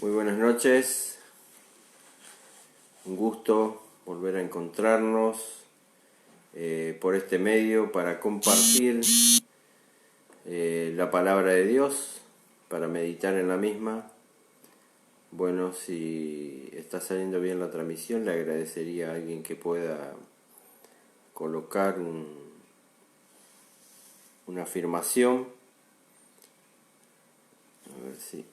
Muy buenas noches, un gusto volver a encontrarnos por este medio para compartir la palabra de Dios, para meditar en la misma. Bueno, si está saliendo bien la transmisión, le agradecería a alguien que pueda colocar una afirmación. A ver si...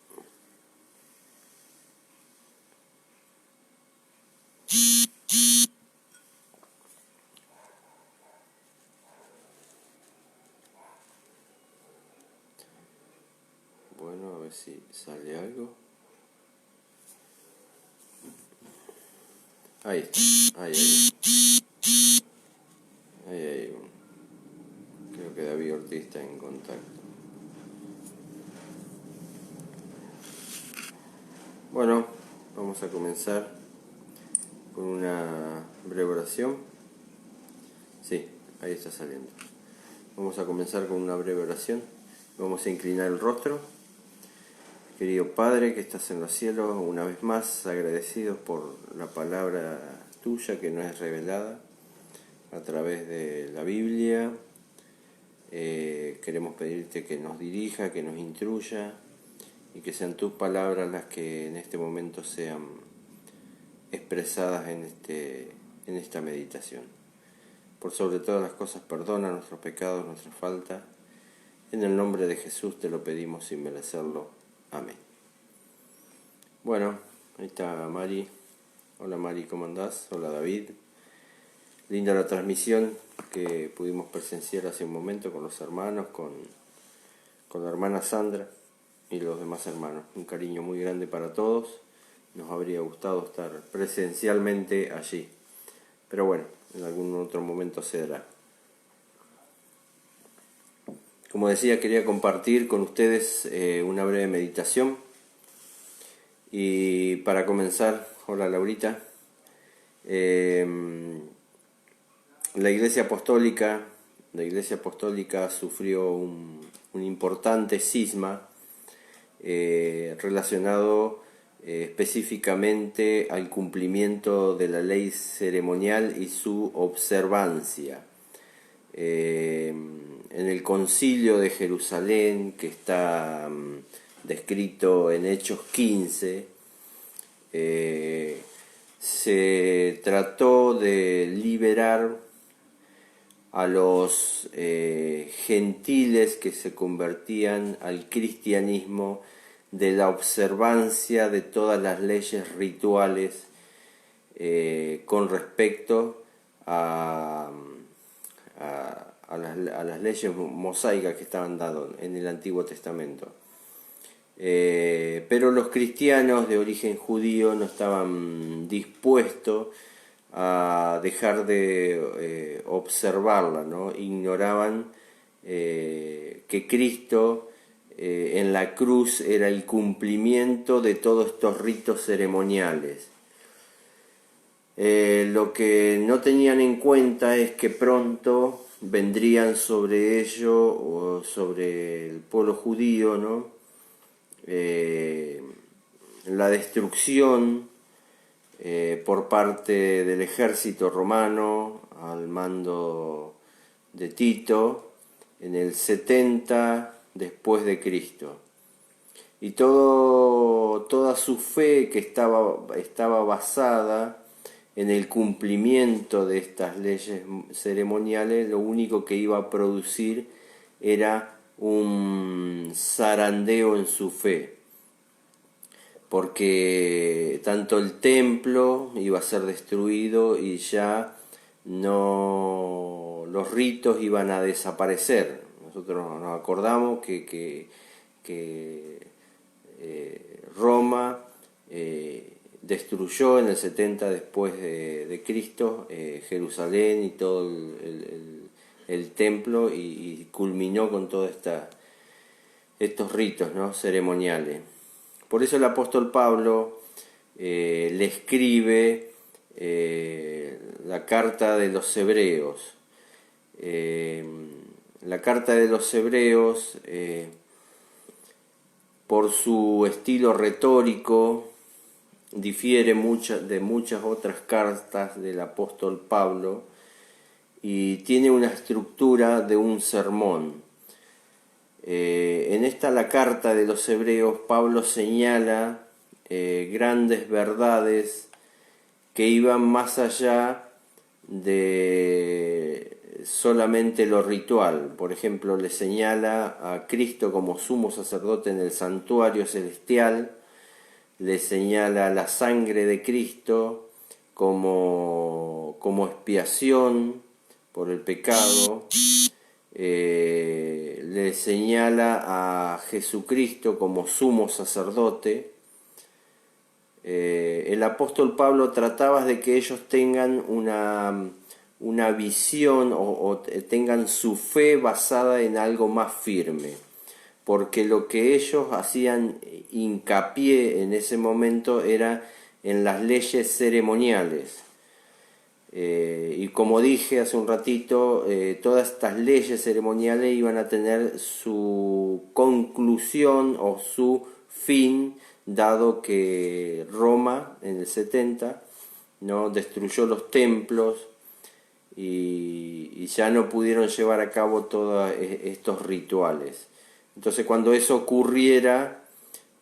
Bueno, a ver si sale algo. Ahí está, ahí. Creo que David Ortiz está en contacto. Bueno, vamos a comenzar con una breve oración. Sí, ahí está saliendo. Vamos a comenzar con una breve oración. Vamos a inclinar el rostro. Querido Padre que estás en los cielos, una vez más agradecidos por la palabra tuya que nos es revelada a través de la Biblia. Queremos pedirte que nos dirija, que nos instruya y que sean tus palabras las que en este momento sean expresadas en esta meditación. Por sobre todas las cosas, perdona nuestros pecados, nuestras faltas. En el nombre de Jesús te lo pedimos sin merecerlo. Amén. Bueno, ahí está Mari. Hola Mari, ¿cómo andás? Hola David. Linda la transmisión que pudimos presenciar hace un momento con los hermanos, con la hermana Sandra y los demás hermanos. Un cariño muy grande para todos. Nos habría gustado estar presencialmente allí. Pero bueno, en algún otro momento se dará. Como decía, quería compartir con ustedes una breve meditación. Y para comenzar, hola Laurita, la Iglesia Apostólica sufrió un importante cisma relacionado específicamente al cumplimiento de la ley ceremonial y su observancia. En el Concilio de Jerusalén, que está descrito en Hechos 15, se trató de liberar a los gentiles que se convertían al cristianismo de la observancia de todas las leyes rituales con respecto a las leyes mosaicas que estaban dadas en el Antiguo Testamento. Pero los cristianos de origen judío no estaban dispuestos a dejar de observarla, ¿no? Ignoraban que Cristo en la cruz era el cumplimiento de todos estos ritos ceremoniales. Lo que no tenían en cuenta es que pronto vendrían sobre ello o sobre el pueblo judío, ¿no? La destrucción por parte del ejército romano al mando de Tito en el 70 después de Cristo. Y toda su fe que estaba basada en el cumplimiento de estas leyes ceremoniales, lo único que iba a producir era un zarandeo en su fe, porque tanto el templo iba a ser destruido y ya no los ritos iban a desaparecer. Nosotros nos acordamos que Roma destruyó en el 70 después de Cristo Jerusalén y todo el templo y culminó con todos estos ritos, ¿no? ceremoniales. Por eso el apóstol Pablo le escribe la carta de los Hebreos. La carta de los Hebreos por su estilo retórico, difiere de muchas otras cartas del apóstol Pablo y tiene una estructura de un sermón. En esta, la carta de los Hebreos, Pablo señala grandes verdades que iban más allá de solamente lo ritual. Por ejemplo, le señala a Cristo como sumo sacerdote en el santuario celestial, le señala la sangre de Cristo como expiación por el pecado, le señala a Jesucristo como sumo sacerdote. El apóstol Pablo trataba de que ellos tengan una visión o tengan su fe basada en algo más firme, porque lo que ellos hacían hincapié en ese momento era en las leyes ceremoniales. Y como dije hace un ratito, todas estas leyes ceremoniales iban a tener su conclusión o su fin, dado que Roma en el 70 ¿no? destruyó los templos y ya no pudieron llevar a cabo todos estos rituales. Entonces, cuando eso ocurriera,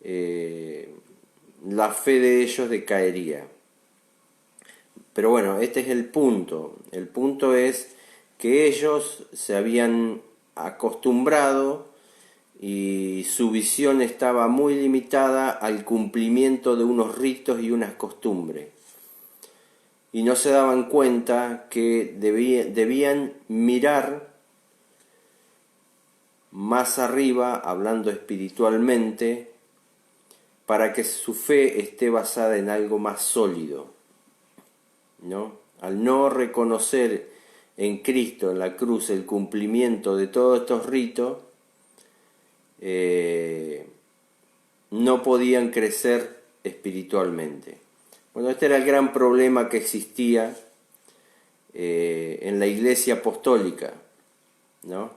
la fe de ellos decaería. Pero bueno, este es el punto. El punto es que ellos se habían acostumbrado y su visión estaba muy limitada al cumplimiento de unos ritos y unas costumbres. Y no se daban cuenta que debían mirar más arriba, hablando espiritualmente, para que su fe esté basada en algo más sólido, ¿no? Al no reconocer en Cristo, en la cruz, el cumplimiento de todos estos ritos, no podían crecer espiritualmente. Bueno, este era el gran problema que existía en la iglesia apostólica, ¿no?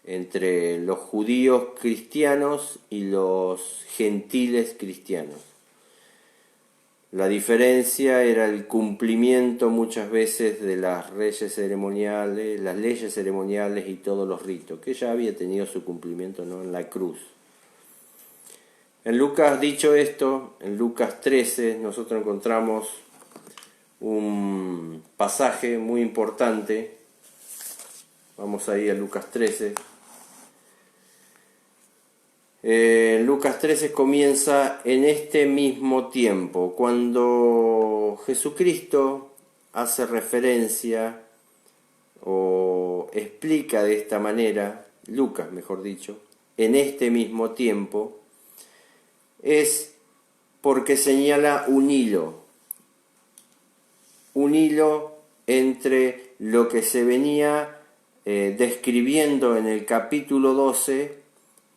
Entre los judíos cristianos y los gentiles cristianos. La diferencia era el cumplimiento muchas veces de las leyes ceremoniales y todos los ritos, que ya había tenido su cumplimiento, ¿no? en la cruz. En Lucas, dicho esto, en Lucas 13 nosotros encontramos un pasaje muy importante. Vamos ahí a Lucas 13. Lucas 13 comienza en este mismo tiempo, cuando Jesucristo hace referencia o explica de esta manera, Lucas mejor dicho, en este mismo tiempo, es porque señala un hilo entre lo que se venía describiendo en el capítulo 12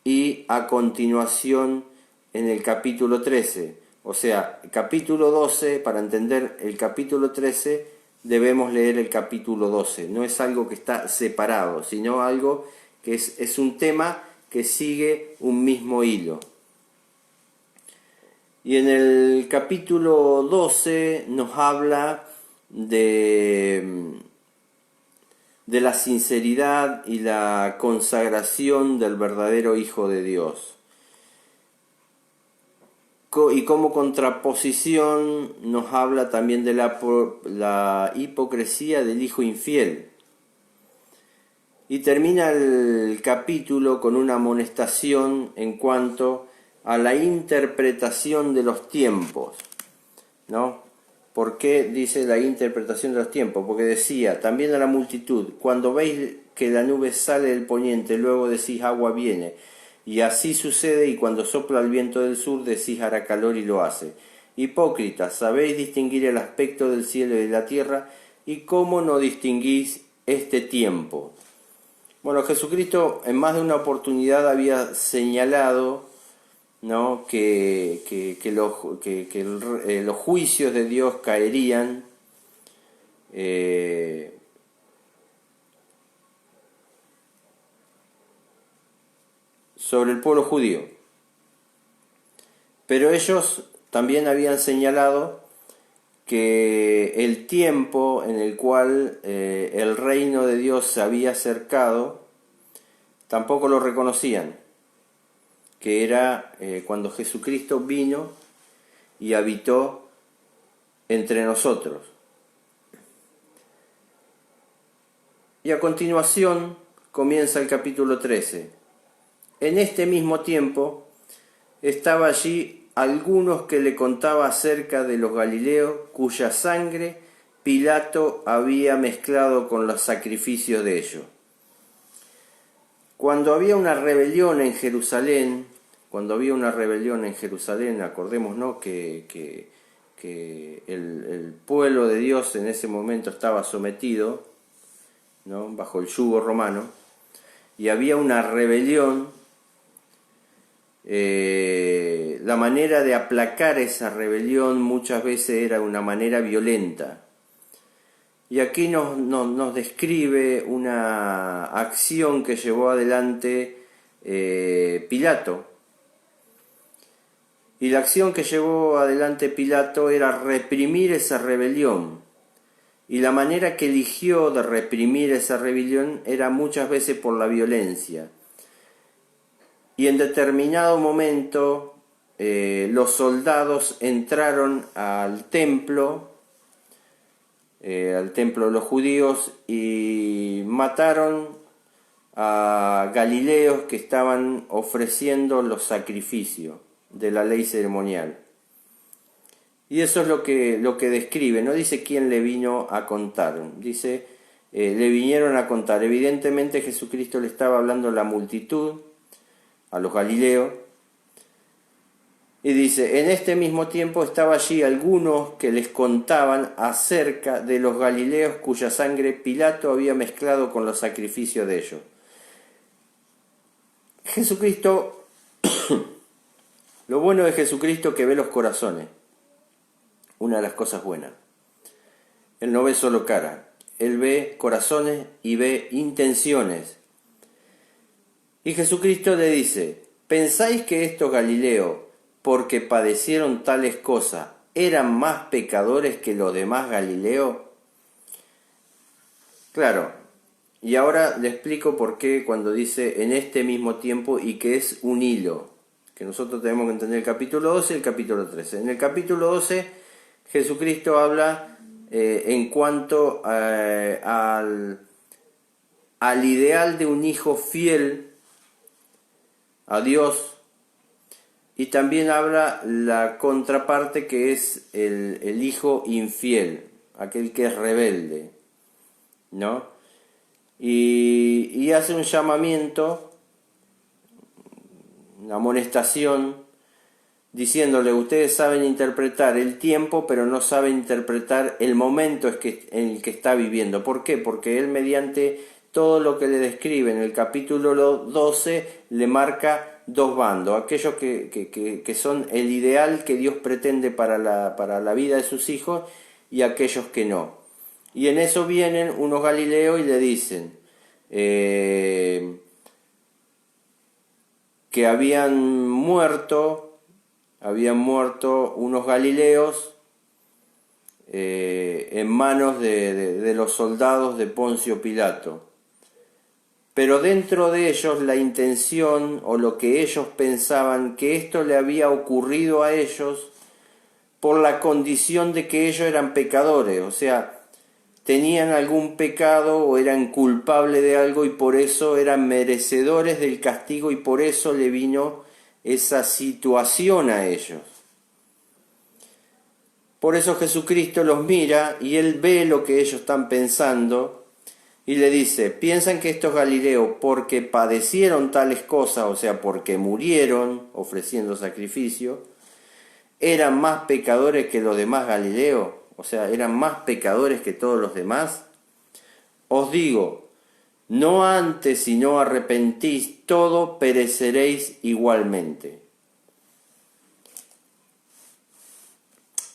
y a continuación en el capítulo 13. O sea, el capítulo 12, para entender el capítulo 13, debemos leer el capítulo 12. No es algo que está separado, sino algo que es un tema que sigue un mismo hilo. Y en el capítulo 12 nos habla de la sinceridad y la consagración del verdadero Hijo de Dios. Y como contraposición nos habla también de la hipocresía del hijo infiel. Y termina el capítulo con una amonestación en cuanto a la interpretación de los tiempos, ¿no? ¿Por qué dice la interpretación de los tiempos? Porque decía también a la multitud: cuando veis que la nube sale del poniente, luego decís agua viene, y así sucede, y cuando sopla el viento del sur decís hará calor, y lo hace. Hipócritas, sabéis distinguir el aspecto del cielo y de la tierra, y cómo no distinguís este tiempo. Bueno, Jesucristo en más de una oportunidad había señalado, ¿no? que los juicios de Dios caerían sobre el pueblo judío. Pero ellos también habían señalado que el tiempo en el cual el reino de Dios se había acercado, tampoco lo reconocían, que era cuando Jesucristo vino y habitó entre nosotros. Y a continuación comienza el capítulo 13. En este mismo tiempo estaba allí algunos que le contaba acerca de los galileos cuya sangre Pilato había mezclado con los sacrificios de ellos. Cuando había una rebelión en Jerusalén, acordémonos que el pueblo de Dios en ese momento estaba sometido, ¿no?, bajo el yugo romano, y había una rebelión. La manera de aplacar esa rebelión muchas veces era una manera violenta. Y aquí nos describe una acción que llevó adelante Pilato. Y la acción que llevó adelante Pilato era reprimir esa rebelión. Y la manera que eligió de reprimir esa rebelión era muchas veces por la violencia. Y en determinado momento los soldados entraron al templo de los judíos, y mataron a galileos que estaban ofreciendo los sacrificios de la ley ceremonial. Y eso es lo que describe, no dice quién le vino a contar, dice le vinieron a contar. Evidentemente Jesucristo le estaba hablando a la multitud, a los galileos, y dice: en este mismo tiempo estaba allí algunos que les contaban acerca de los galileos cuya sangre Pilato había mezclado con los sacrificios de ellos. Jesucristo, lo bueno de Jesucristo es que ve los corazones, una de las cosas buenas. Él no ve solo cara, Él ve corazones y ve intenciones. Y Jesucristo le dice: ¿pensáis que estos galileos, porque padecieron tales cosas, eran más pecadores que los demás galileos? Claro, y ahora le explico por qué cuando dice en este mismo tiempo, y que es un hilo, que nosotros tenemos que entender el capítulo 12 y el capítulo 13. En el capítulo 12 Jesucristo habla en cuanto al ideal de un hijo fiel a Dios, y también habla la contraparte, que es el hijo infiel, aquel que es rebelde, ¿no? Y hace un llamamiento, una amonestación, diciéndole: ustedes saben interpretar el tiempo, pero no saben interpretar el momento en el que está viviendo. ¿Por qué? Porque él, mediante todo lo que le describe en el capítulo 12, le marca dos bandos: aquellos que son el ideal que Dios pretende para la vida de sus hijos, y aquellos que no. Y en eso vienen unos galileos y le dicen que habían muerto unos galileos en manos de los soldados de Poncio Pilato. Pero dentro de ellos la intención, o lo que ellos pensaban, que esto le había ocurrido a ellos por la condición de que ellos eran pecadores, o sea, tenían algún pecado o eran culpables de algo, y por eso eran merecedores del castigo, y por eso le vino esa situación a ellos. Por eso Jesucristo los mira y Él ve lo que ellos están pensando, y le dice: piensan que estos galileos, porque padecieron tales cosas, o sea, porque murieron ofreciendo sacrificio, eran más pecadores que los demás galileos, o sea, eran más pecadores que todos los demás. Os digo, no antes si no arrepentís, todo pereceréis igualmente.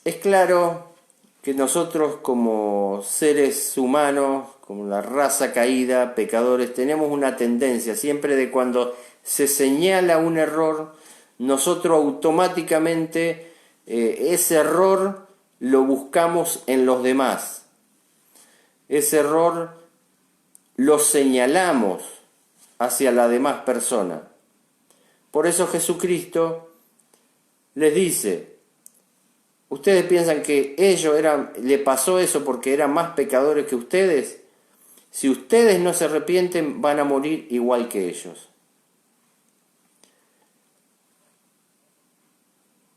Es claro que nosotros, como seres humanos, como la raza caída, pecadores, tenemos una tendencia siempre de, cuando se señala un error, nosotros automáticamente ese error lo buscamos en los demás. Ese error lo señalamos hacia la demás persona. Por eso Jesucristo les dice, ¿ustedes piensan que le pasó eso porque eran más pecadores que ustedes? Si ustedes no se arrepienten, van a morir igual que ellos.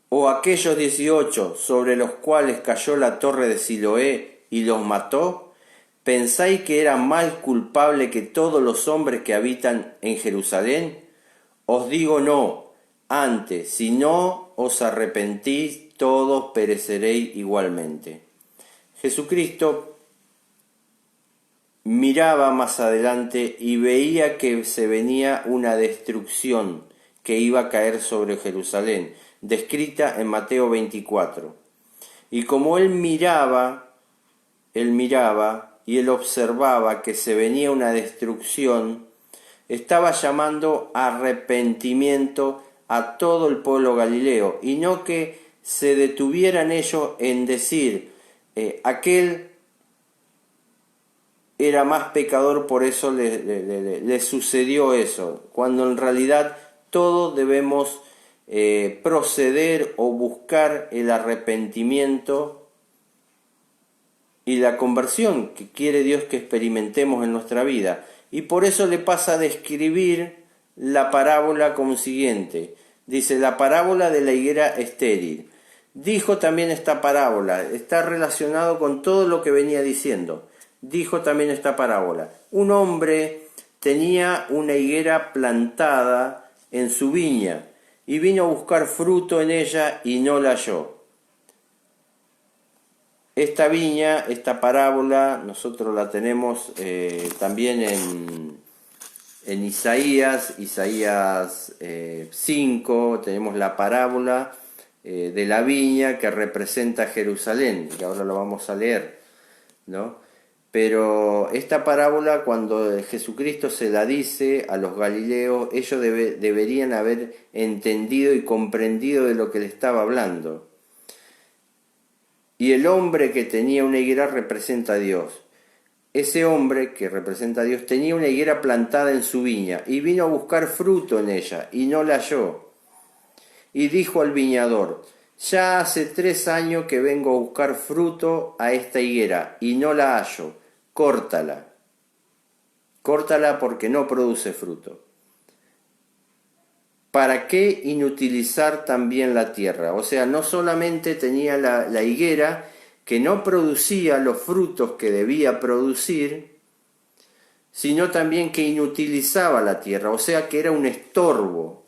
O aquellos 18 sobre los cuales cayó la torre de Siloé y los mató, ¿pensáis que eran más culpables que todos los hombres que habitan en Jerusalén? Os digo no, antes, si no os arrepentís, todos pereceréis igualmente. Jesucristo miraba más adelante y veía que se venía una destrucción que iba a caer sobre Jerusalén, descrita en Mateo 24. Y como él miraba y él observaba que se venía una destrucción, estaba llamando arrepentimiento a todo el pueblo galileo, y no que se detuvieran ellos en decir, aquel era más pecador, por eso le sucedió eso, cuando en realidad todos debemos proceder o buscar el arrepentimiento y la conversión que quiere Dios que experimentemos en nuestra vida. Y por eso le pasa a describir la parábola como siguiente. Dice, la parábola de la higuera estéril. Dijo también esta parábola, está relacionado con todo lo que venía diciendo. Dijo también esta parábola. Un hombre tenía una higuera plantada en su viña y vino a buscar fruto en ella y no la halló. Esta viña, esta parábola, nosotros la tenemos también en Isaías 5, tenemos la parábola de la viña que representa Jerusalén, que ahora lo vamos a leer, ¿no? Pero esta parábola, cuando Jesucristo se la dice a los galileos, ellos deberían haber entendido y comprendido de lo que le estaba hablando. Y el hombre que tenía una higuera representa a Dios. Ese hombre que representa a Dios tenía una higuera plantada en su viña y vino a buscar fruto en ella y no la halló. Y dijo al viñador, ya hace 3 años que vengo a buscar fruto a esta higuera y no la hallo, córtala. Córtala porque no produce fruto. ¿Para qué inutilizar también la tierra? O sea, no solamente tenía la higuera que no producía los frutos que debía producir, sino también que inutilizaba la tierra, o sea que era un estorbo.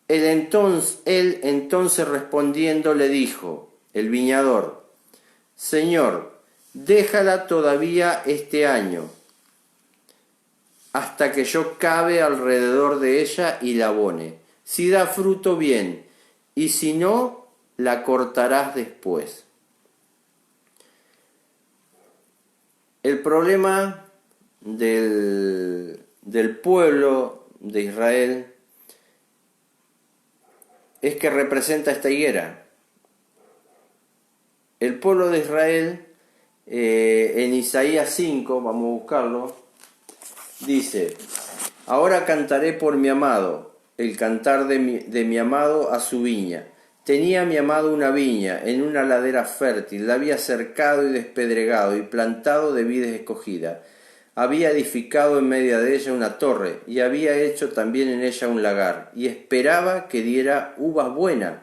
Él entonces respondiendo le dijo, el viñador, Señor, déjala todavía este año, hasta que yo cabe alrededor de ella y la abone. Si da fruto, bien, y si no, la cortarás después. El problema del pueblo de Israel es que representa esta higuera. El pueblo de Israel, en Isaías 5, vamos a buscarlo, dice, ahora cantaré por mi amado, el cantar de mi amado a su viña. Tenía mi amado una viña en una ladera fértil, la había cercado y despedregado y plantado de vides escogidas. Había edificado en medio de ella una torre y había hecho también en ella un lagar y esperaba que diera uvas buenas,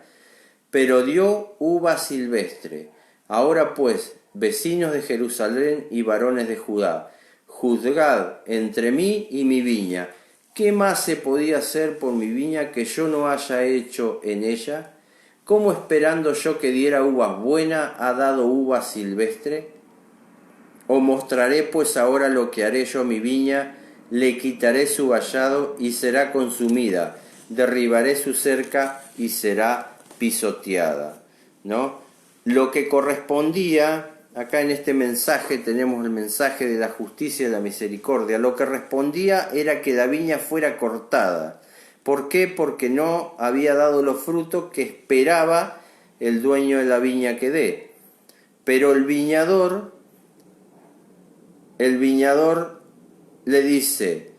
pero dio uva silvestre. Ahora pues, vecinos de Jerusalén y varones de Judá, juzgad entre mí y mi viña. ¿Qué más se podía hacer por mi viña que yo no haya hecho en ella? ¿Cómo esperando yo que diera uvas buenas ha dado uva silvestre? Os mostraré pues ahora lo que haré yo a mi viña, le quitaré su vallado y será consumida, derribaré su cerca y será pisoteada, ¿no? Lo que correspondía acá en este mensaje tenemos el mensaje de la justicia y la misericordia. Lo que respondía era que la viña fuera cortada. ¿Por qué? Porque no había dado los frutos que esperaba el dueño de la viña que dé. Pero el viñador le dice: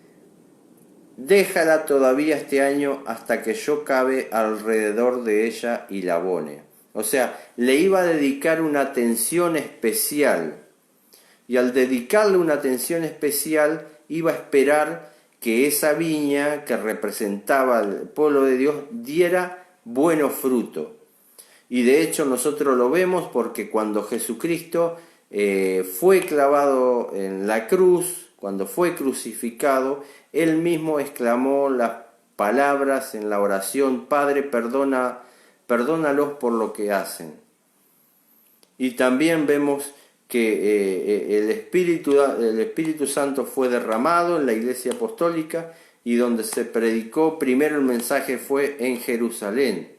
déjala todavía este año hasta que yo cabe alrededor de ella y la abone. O sea, le iba a dedicar una atención especial. Y al dedicarle una atención especial, iba a esperar que esa viña que representaba al pueblo de Dios diera buenos frutos. Y de hecho nosotros lo vemos porque cuando Jesucristo fue clavado en la cruz, cuando fue crucificado, Él mismo exclamó las palabras en la oración: Padre, perdónalos por lo que hacen. Y también vemos que el Espíritu Santo fue derramado en la Iglesia Apostólica, y donde se predicó primero el mensaje fue en Jerusalén.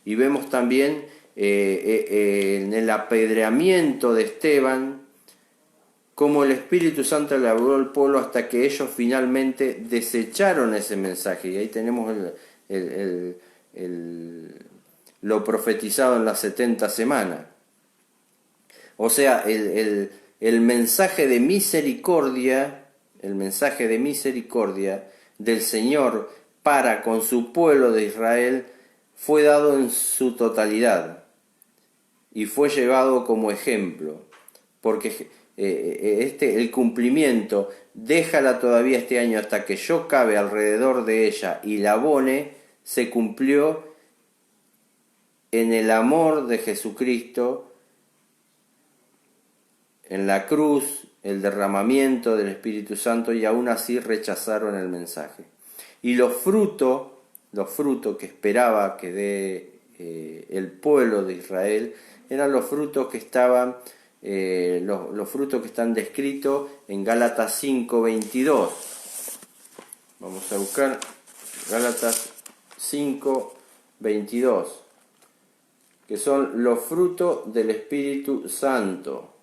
Y vemos también en el apedreamiento de Esteban cómo el Espíritu Santo le habló al pueblo hasta que ellos finalmente desecharon ese mensaje. Y ahí tenemos lo profetizado en las 70 semanas. O sea, el mensaje de misericordia, del Señor para con su pueblo de Israel fue dado en su totalidad y fue llevado como ejemplo, porque el cumplimiento: déjala todavía este año hasta que yo cabe alrededor de ella y la abone, se cumplió en el amor de Jesucristo, en la cruz, el derramamiento del Espíritu Santo, y aún así rechazaron el mensaje. Y los frutos que esperaba que dé el pueblo de Israel eran los frutos que estaban los frutos que están descritos en Gálatas 5:22. Vamos a buscar Gálatas 5:22, que son los frutos del Espíritu Santo.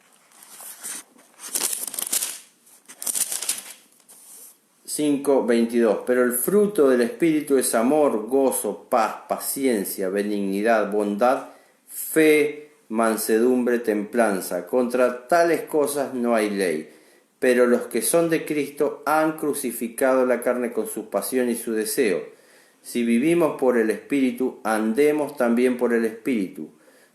5:22. Pero el fruto del Espíritu es amor, gozo, paz, paciencia, benignidad, bondad, fe, mansedumbre, templanza. Contra tales cosas no hay ley. Pero los que son de Cristo han crucificado la carne con su pasión y su deseo. Si vivimos por el Espíritu, andemos también por el Espíritu.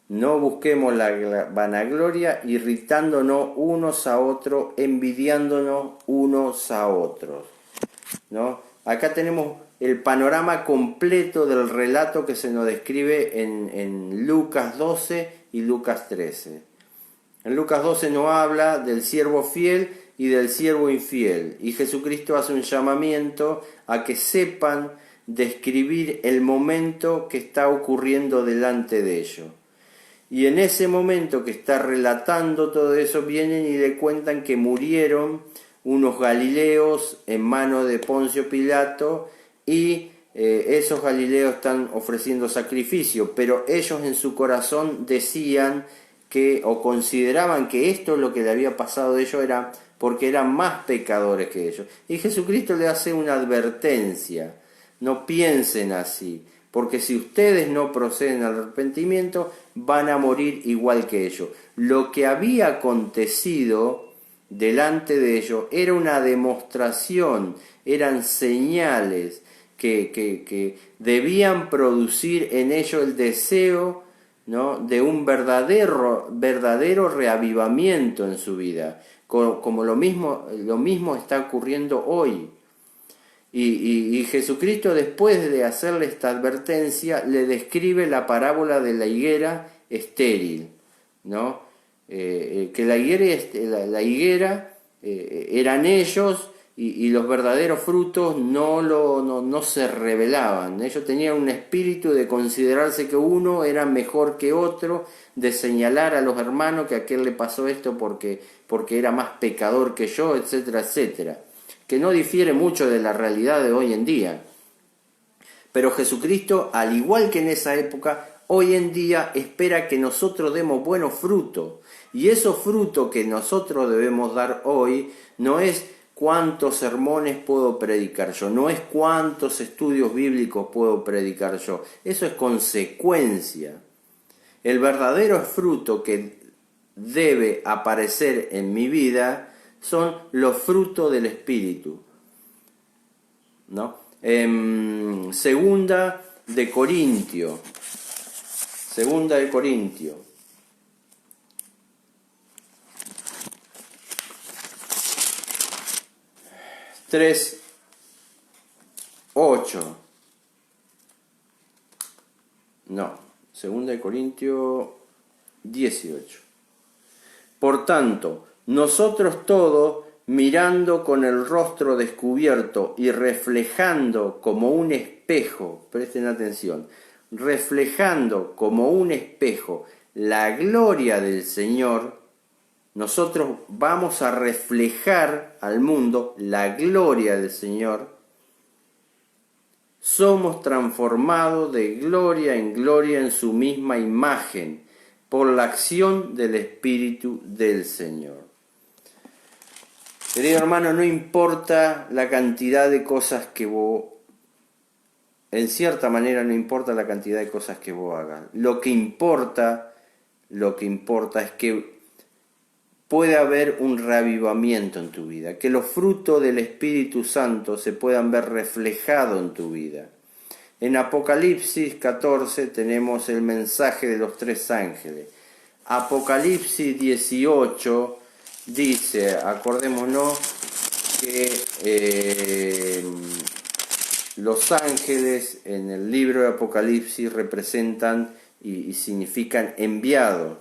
No busquemos la vanagloria, irritándonos unos a otros, envidiándonos unos a otros, ¿no? Acá tenemos el panorama completo del relato que se nos describe en Lucas 12 y Lucas 13. En Lucas 12 nos habla del siervo fiel y del siervo infiel, y Jesucristo hace un llamamiento a que sepan describir el momento que está ocurriendo delante de ellos. Y en ese momento que está relatando todo eso, vienen y le cuentan que murieron unos galileos en manos de Poncio Pilato, y esos galileos están ofreciendo sacrificio, pero ellos en su corazón decían que, o consideraban que esto lo que le había pasado a ellos era porque eran más pecadores que ellos. Y Jesucristo le hace una advertencia: no piensen así, porque si ustedes no proceden al arrepentimiento, van a morir igual que ellos. Lo que había acontecido delante de ellos era una demostración, eran señales que debían producir en ellos el deseo, ¿no?, de un verdadero reavivamiento en su vida, como lo mismo está ocurriendo hoy. Y Jesucristo, después de hacerle esta advertencia, le describe la parábola de la higuera estéril, ¿no? Que la higuera eran ellos, y los verdaderos frutos no se revelaban. Ellos tenían un espíritu de considerarse que uno era mejor que otro, de señalar a los hermanos que a aquel le pasó esto porque era más pecador que yo, etcétera, etcétera, que no difiere mucho de la realidad de hoy en día. Pero Jesucristo, al igual que en esa época, hoy en día espera que nosotros demos buenos frutos. Y esos frutos que nosotros debemos dar hoy no es cuántos sermones puedo predicar yo, no es cuántos estudios bíblicos puedo predicar yo. Eso es consecuencia. El verdadero fruto que debe aparecer en mi vida son los frutos del Espíritu, ¿no? Segunda de Corintios 3:8. No, segunda de Corintios 18. Por tanto, nosotros todos, mirando con el rostro descubierto y reflejando como un espejo, presten atención, reflejando como un espejo la gloria del Señor, nosotros vamos a reflejar al mundo la gloria del Señor. Somos transformados de gloria en gloria en su misma imagen, por la acción del Espíritu del Señor. Querido hermano, no importa la cantidad de cosas que vos, en cierta manera no importa la cantidad de cosas que vos hagas. Lo que importa es que puede haber un reavivamiento en tu vida, que los frutos del Espíritu Santo se puedan ver reflejados en tu vida. En Apocalipsis 14 tenemos el mensaje de los 3 ángeles. Apocalipsis 18 dice, acordémonos que los ángeles en el libro de Apocalipsis representan y significan enviados,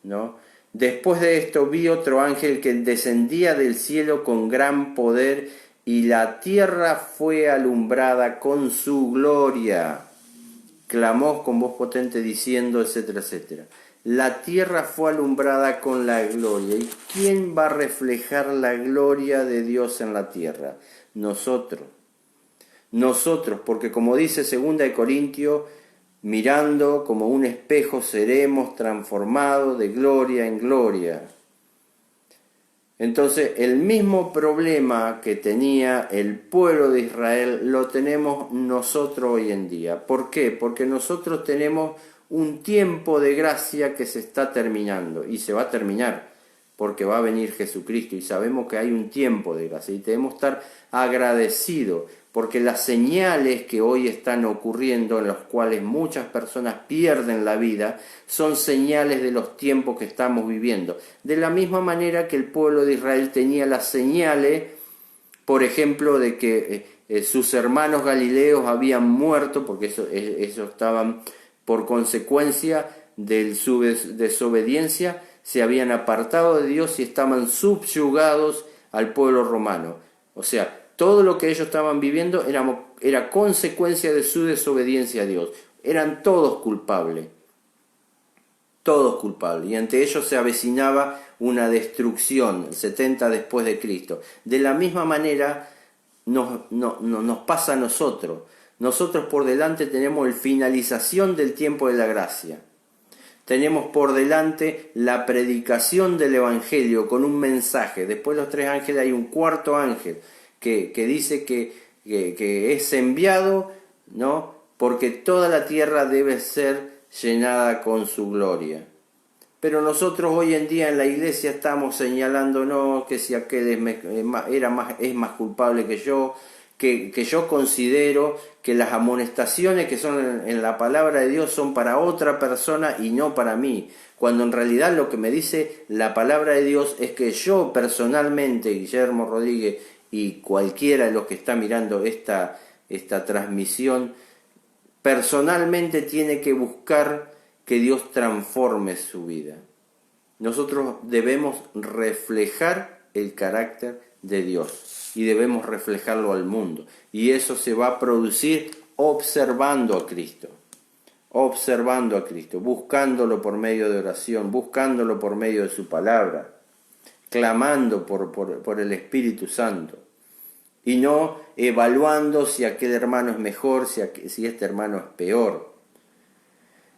¿no? Después de esto vi otro ángel que descendía del cielo con gran poder, y la tierra fue alumbrada con su gloria. Clamó con voz potente diciendo, etcétera, etcétera. La tierra fue alumbrada con la gloria. ¿Y quién va a reflejar la gloria de Dios en la tierra? Nosotros. Nosotros, porque como dice 2 de Corintios, mirando como un espejo seremos transformados de gloria en gloria. Entonces, el mismo problema que tenía el pueblo de Israel lo tenemos nosotros hoy en día. ¿Por qué? Porque nosotros tenemos un tiempo de gracia que se está terminando y se va a terminar porque va a venir Jesucristo y sabemos que hay un tiempo de gracia y debemos estar agradecidos porque las señales que hoy están ocurriendo en las cuales muchas personas pierden la vida son señales de los tiempos que estamos viviendo. De la misma manera que el pueblo de Israel tenía las señales, por ejemplo, de que sus hermanos galileos habían muerto, porque eso estaban por consecuencia de su desobediencia, se habían apartado de Dios y estaban subyugados al pueblo romano. O sea, todo lo que ellos estaban viviendo era consecuencia de su desobediencia a Dios. Eran todos culpables. Todos culpables. Y ante ellos se avecinaba una destrucción, el 70 después de Cristo. De la misma manera nos pasa a nosotros. Nosotros por delante tenemos la finalización del tiempo de la gracia. Tenemos por delante la predicación del Evangelio con un mensaje. Después de los 3 ángeles hay un cuarto ángel que dice que es enviado, ¿no? Porque toda la tierra debe ser llenada con su gloria. Pero nosotros hoy en día en la iglesia estamos señalándonos que si aquel es más culpable que yo yo considero que las amonestaciones que son en la palabra de Dios son para otra persona y no para mí, cuando en realidad lo que me dice la palabra de Dios es que yo personalmente, Guillermo Rodríguez y cualquiera de los que está mirando esta transmisión, personalmente tiene que buscar que Dios transforme su vida. Nosotros debemos reflejar el carácter de Dios y debemos reflejarlo al mundo. Y eso se va a producir observando a Cristo, buscándolo por medio de oración, buscándolo por medio de su palabra, clamando por el Espíritu Santo. Y no evaluando si aquel hermano es mejor, si este hermano es peor.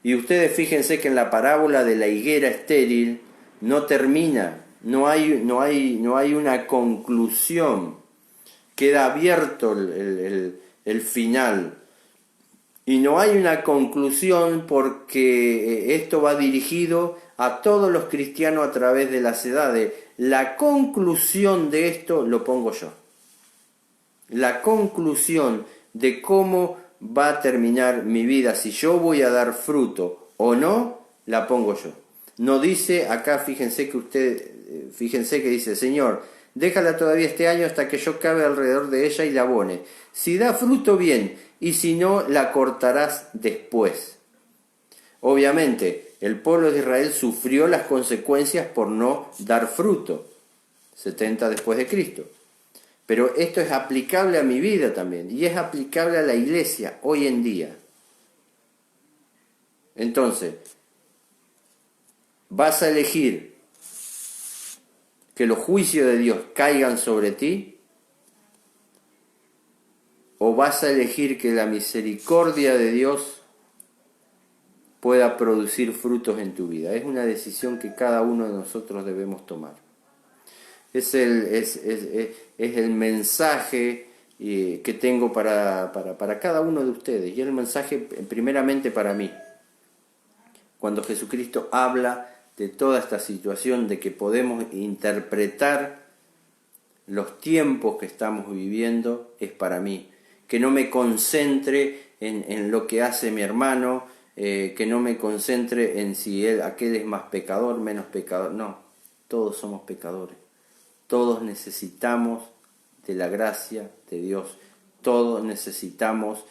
Y ustedes fíjense que en la parábola de la higuera estéril no termina, no hay una conclusión, queda abierto el final. Y no hay una conclusión porque esto va dirigido a todos los cristianos a través de las edades. La conclusión de esto lo pongo yo. La conclusión de cómo va a terminar mi vida, si yo voy a dar fruto o no, la pongo yo. No dice acá, fíjense que dice, Señor, déjala todavía este año hasta que yo cabe alrededor de ella y la abone. Si da fruto, bien, y si no, la cortarás después. Obviamente, el pueblo de Israel sufrió las consecuencias por no dar fruto, 70 después de Cristo. Pero esto es aplicable a mi vida también, y es aplicable a la iglesia hoy en día. Entonces, vas a elegir que los juicios de Dios caigan sobre ti, o vas a elegir que la misericordia de Dios pueda producir frutos en tu vida. Es una decisión que cada uno de nosotros debemos tomar. Es el mensaje que tengo para cada uno de ustedes, y es el mensaje primeramente para mí. Cuando Jesucristo habla de toda esta situación, de que podemos interpretar los tiempos que estamos viviendo, es para mí. Que no me concentre en lo que hace mi hermano, que no me concentre en si aquel es más pecador, menos pecador. No, todos somos pecadores. Todos necesitamos de la gracia de Dios. Todos necesitamos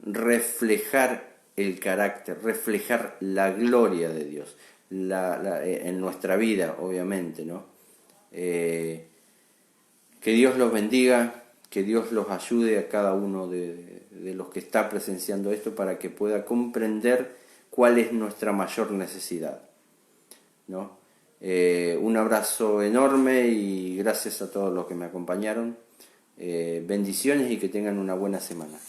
reflejar el carácter, reflejar la gloria de Dios en nuestra vida, obviamente, ¿no? Que Dios los bendiga, que Dios los ayude a cada uno de los que está presenciando esto para que pueda comprender cuál es nuestra mayor necesidad, ¿no? Un abrazo enorme y gracias a todos los que me acompañaron. Bendiciones y que tengan una buena semana.